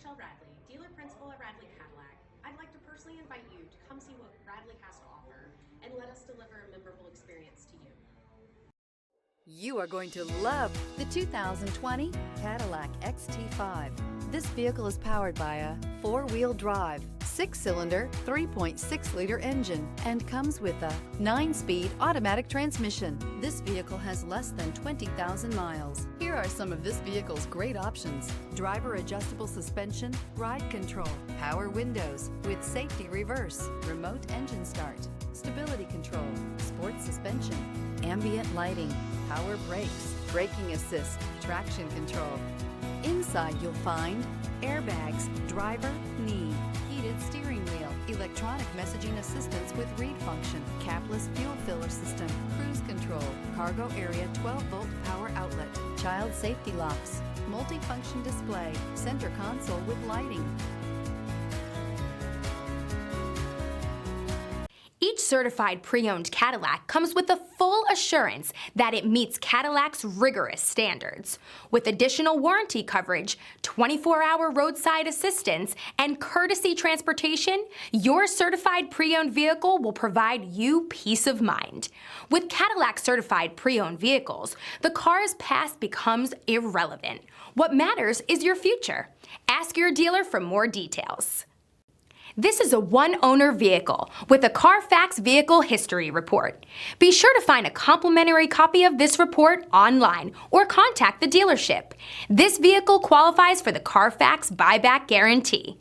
Radley, dealer principal at Radley Cadillac. I'd like to personally invite you to come see what Radley has to offer and let us deliver a memorable experience to you. You are going to love the 2020 Cadillac XT5. This vehicle is powered by a four-wheel drive, six-cylinder, 3.6-liter engine and comes with a 9-speed automatic transmission. This vehicle has less than 20,000 miles. Here are some of this vehicle's great options: driver adjustable suspension, ride control, power windows with safety reverse, remote engine start, stability control, sports suspension, ambient lighting, power brakes, braking assist, traction control. Inside you'll find airbags, driver, knee, heated steering wheel, electronic messaging assistance with read function, capless fuel filler system, cruise control, cargo area 12-volt power outlet, child safety locks, multifunction display, center console with lighting. Each certified pre-owned Cadillac comes with the full assurance that it meets Cadillac's rigorous standards. With additional warranty coverage, 24-hour roadside assistance, and courtesy transportation, your certified pre-owned vehicle will provide you peace of mind. With Cadillac certified pre-owned vehicles, the car's past becomes irrelevant. What matters is your future. Ask your dealer for more details. This is a one-owner vehicle with a Carfax Vehicle History Report. Be sure to find a complimentary copy of this report online or contact the dealership. This vehicle qualifies for the Carfax Buyback Guarantee.